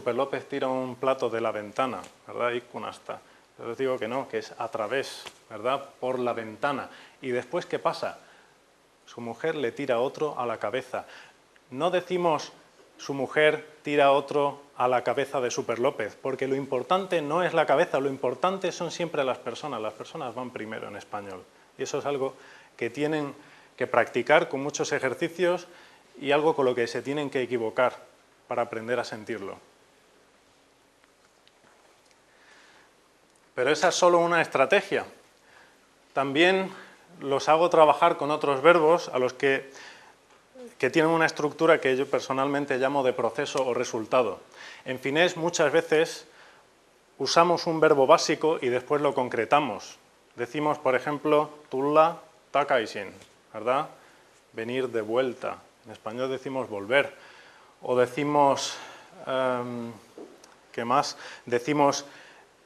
Super López tira un plato de la ventana, ¿verdad? Ikkunasta. Yo les digo que no, que es a través, ¿verdad? Por la ventana. Y después, ¿qué pasa? Su mujer le tira otro a la cabeza. No decimos su mujer tira otro a la cabeza de Super López, porque lo importante no es la cabeza, lo importante son siempre las personas van primero en español. Y eso es algo que tienen que practicar con muchos ejercicios y algo con lo que se tienen que equivocar para aprender a sentirlo. Pero esa es solo una estrategia. También los hago trabajar con otros verbos a los que tienen una estructura que yo personalmente llamo de proceso o resultado. En finés muchas veces usamos un verbo básico y después lo concretamos. Decimos, por ejemplo, tulla takaisin, ¿verdad? Venir de vuelta. En español decimos volver. O decimos, ¿qué más? Decimos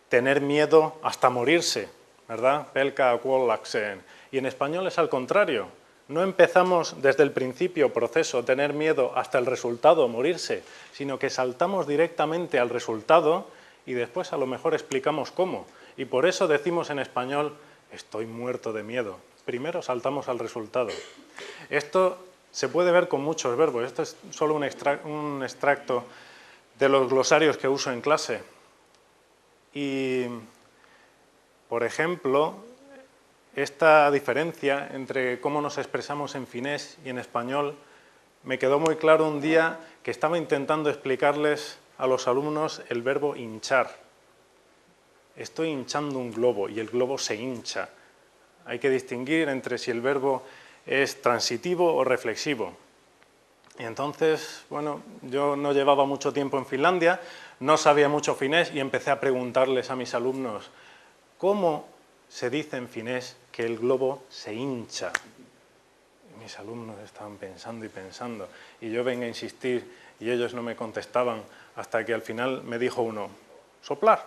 tener miedo hasta morirse, ¿verdad? Pelka kuollakseen. Y en español es al contrario. No empezamos desde el principio, proceso, tener miedo, hasta el resultado, morirse, sino que saltamos directamente al resultado y después a lo mejor explicamos cómo. Y por eso decimos en español, estoy muerto de miedo. Primero saltamos al resultado. Esto se puede ver con muchos verbos. Esto es solo un extracto de los glosarios que uso en clase. Y, por ejemplo, esta diferencia entre cómo nos expresamos en finés y en español me quedó muy claro un día que estaba intentando explicarles a los alumnos el verbo hinchar. Estoy hinchando un globo y el globo se hincha. Hay que distinguir entre si el verbo es transitivo o reflexivo. Y entonces, bueno, yo no llevaba mucho tiempo en Finlandia, no sabía mucho finés y empecé a preguntarles a mis alumnos ¿cómo se dice en finés que el globo se hincha? Y mis alumnos estaban pensando y pensando, y yo venga a insistir, y ellos no me contestaban, hasta que al final me dijo uno, soplar.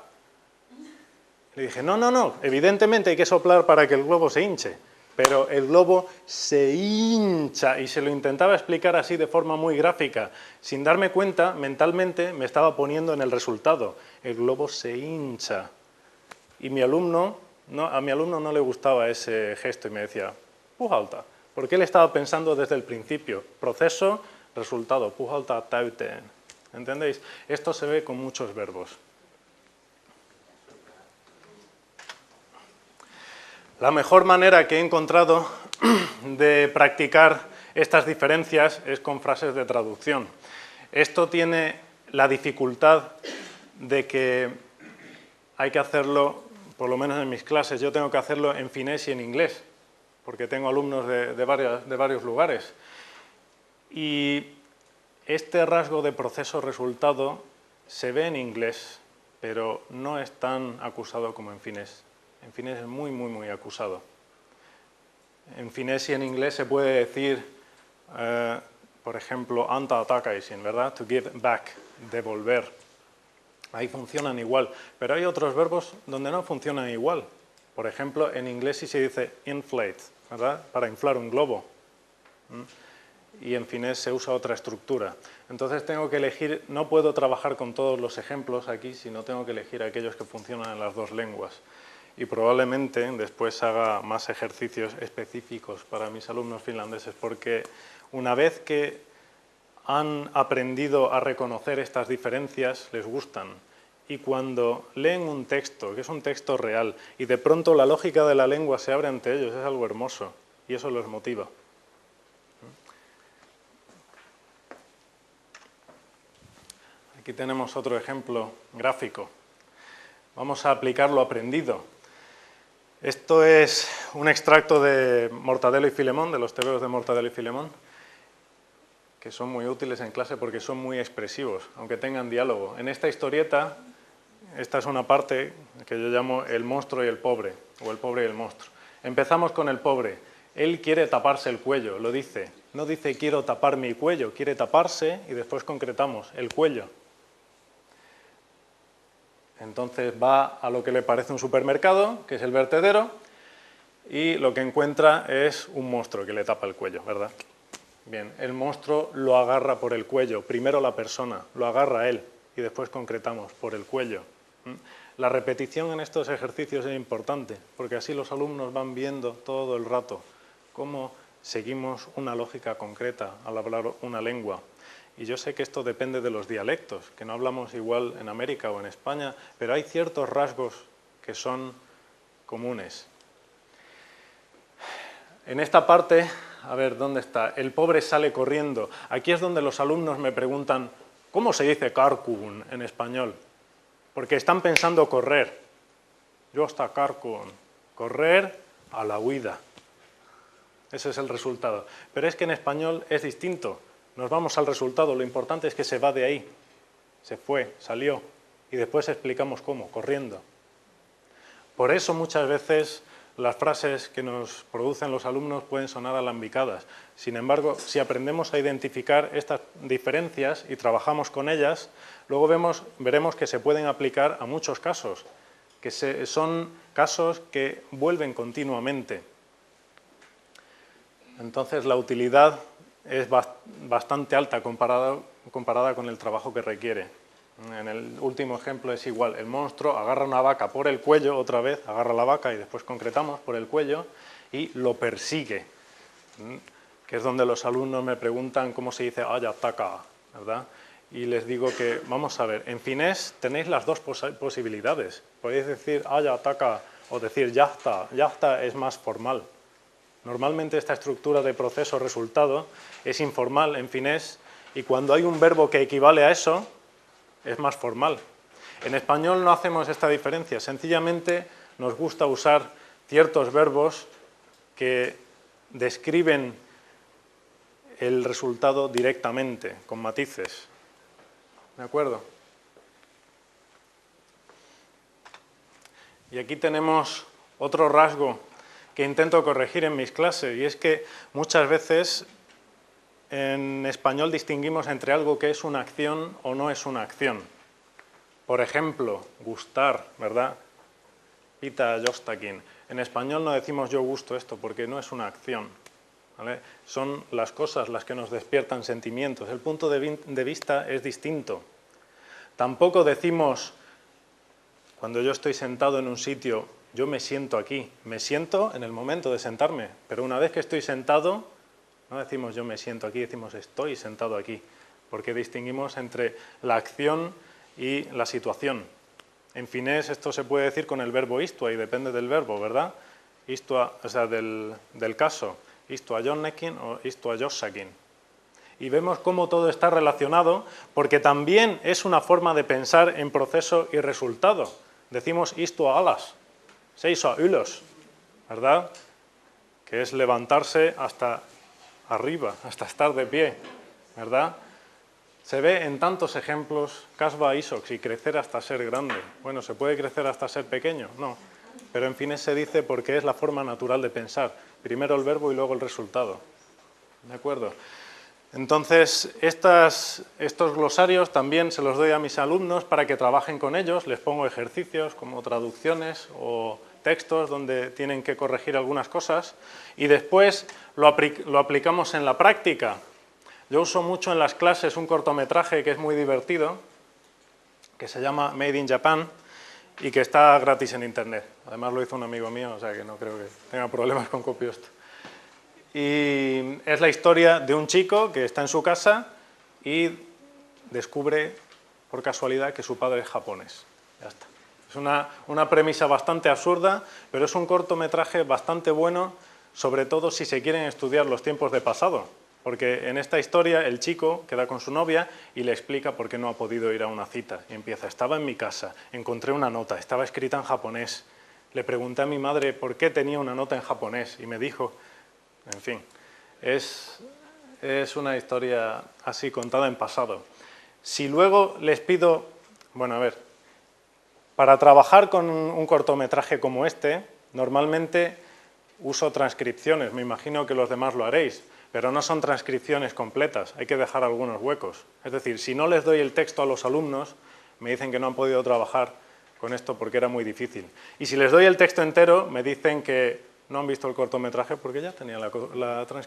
Le dije, no, evidentemente hay que soplar para que el globo se hinche, pero el globo se hincha, y se lo intentaba explicar así de forma muy gráfica. Sin darme cuenta, mentalmente me estaba poniendo en el resultado, el globo se hincha. Y a mi alumno no le gustaba ese gesto y me decía, puhalta, porque él estaba pensando desde el principio, proceso, resultado, puhalta täyteen. ¿Entendéis? Esto se ve con muchos verbos. La mejor manera que he encontrado de practicar estas diferencias es con frases de traducción. Esto tiene la dificultad de que hay que hacerlo, por lo menos en mis clases, yo tengo que hacerlo en finés y en inglés, porque tengo alumnos de varios lugares. Y este rasgo de proceso-resultado se ve en inglés, pero no es tan acusado como en finés. En finés es muy acusado. En finés y en inglés se puede decir, por ejemplo, anta takaisin, ¿verdad? To give back, devolver. Ahí funcionan igual, pero hay otros verbos donde no funcionan igual. Por ejemplo, en inglés sí se dice inflate, ¿verdad? Para inflar un globo. Y en finés se usa otra estructura. Entonces tengo que elegir, no puedo trabajar con todos los ejemplos aquí, sino tengo que elegir aquellos que funcionan en las dos lenguas. Y probablemente después haga más ejercicios específicos para mis alumnos finlandeses, porque una vez que han aprendido a reconocer estas diferencias, les gustan. Y cuando leen un texto, que es un texto real, y de pronto la lógica de la lengua se abre ante ellos, es algo hermoso, y eso los motiva. Aquí tenemos otro ejemplo gráfico. Vamos a aplicar lo aprendido. Esto es un extracto de Mortadelo y Filemón, de los tebeos de Mortadelo y Filemón, que son muy útiles en clase porque son muy expresivos, aunque tengan diálogo. En esta historieta, esta es una parte que yo llamo el monstruo y el pobre, o el pobre y el monstruo. Empezamos con el pobre. Él quiere taparse el cuello, lo dice. No dice quiero tapar mi cuello, quiere taparse y después concretamos el cuello. Entonces va a lo que le parece un supermercado, que es el vertedero, y lo que encuentra es un monstruo que le tapa el cuello, ¿verdad? Bien, el monstruo lo agarra por el cuello, primero la persona, lo agarra a él, y y después concretamos por el cuello. La repetición en estos ejercicios es importante, porque así los alumnos van viendo todo el rato cómo seguimos una lógica concreta al hablar una lengua. Y yo sé que esto depende de los dialectos, que no hablamos igual en América o en España, pero hay ciertos rasgos que son comunes. En esta parte, a ver, ¿dónde está? El pobre sale corriendo. Aquí es donde los alumnos me preguntan, ¿cómo se dice karkuun en español? Porque están pensando correr. Yo hasta karkuun. Correr a la huida. Ese es el resultado. Pero es que en español es distinto. Nos vamos al resultado. Lo importante es que se va de ahí. Se fue, salió. Y después explicamos cómo, corriendo. Por eso muchas veces las frases que nos producen los alumnos pueden sonar alambicadas. Sin embargo, si aprendemos a identificar estas diferencias y trabajamos con ellas, luego veremos que se pueden aplicar a muchos casos, que son casos que vuelven continuamente. Entonces, la utilidad es bastante alta comparada con el trabajo que requiere. En el último ejemplo es igual, el monstruo agarra una vaca por el cuello, otra vez, agarra la vaca y después concretamos por el cuello y lo persigue, que es donde los alumnos me preguntan cómo se dice ayataka, ¿verdad? Y les digo que, vamos a ver, en finés tenéis las dos posibilidades, podéis decir ayataka o decir yasta, yasta es más formal. Normalmente esta estructura de proceso-resultado es informal en finés y cuando hay un verbo que equivale a eso, es más formal. En español no hacemos esta diferencia, sencillamente nos gusta usar ciertos verbos que describen el resultado directamente, con matices. ¿De acuerdo? Y aquí tenemos otro rasgo que intento corregir en mis clases, y es que muchas veces en español distinguimos entre algo que es una acción o no es una acción. Por ejemplo, gustar, ¿verdad? Pita jostakin. En español no decimos yo gusto esto porque no es una acción, ¿vale? Son las cosas las que nos despiertan sentimientos. El punto de vista es distinto. Tampoco decimos, cuando yo estoy sentado en un sitio, yo me siento aquí. Me siento en el momento de sentarme, pero una vez que estoy sentado, no decimos yo me siento aquí, decimos estoy sentado aquí, porque distinguimos entre la acción y la situación. En finés esto se puede decir con el verbo istua y depende del verbo, ¿verdad? Istua, o sea, del caso, istua jonnekin o istua jossakin. Y vemos cómo todo está relacionado, porque también es una forma de pensar en proceso y resultado. Decimos istua alas, seisua ulos, ¿verdad? Que es levantarse hasta arriba, hasta estar de pie, ¿verdad? Se ve en tantos ejemplos, kasva isox, y crecer hasta ser grande. Bueno, ¿se puede crecer hasta ser pequeño? No. Pero en fin se dice porque es la forma natural de pensar. Primero el verbo y luego el resultado. ¿De acuerdo? Entonces, estos glosarios también se los doy a mis alumnos para que trabajen con ellos. Les pongo ejercicios como traducciones o textos donde tienen que corregir algunas cosas y después lo aplicamos en la práctica. Yo uso mucho en las clases un cortometraje que es muy divertido, que se llama Made in Japan y que está gratis en internet. Además lo hizo un amigo mío, o sea que no creo que tenga problemas con Copiost. Y es la historia de un chico que está en su casa y descubre por casualidad que su padre es japonés. Ya está. Es una premisa bastante absurda, pero es un cortometraje bastante bueno, sobre todo si se quieren estudiar los tiempos de pasado. Porque en esta historia el chico queda con su novia y le explica por qué no ha podido ir a una cita. Y empieza, estaba en mi casa, encontré una nota, estaba escrita en japonés. Le pregunté a mi madre por qué tenía una nota en japonés y me dijo, en fin, es una historia así contada en pasado. Si luego les pido, bueno, a ver, para trabajar con un cortometraje como este, normalmente uso transcripciones, me imagino que los demás lo haréis, pero no son transcripciones completas, hay que dejar algunos huecos. Es decir, si no les doy el texto a los alumnos, me dicen que no han podido trabajar con esto porque era muy difícil. Y si les doy el texto entero, me dicen que no han visto el cortometraje porque ya tenía la transcripción.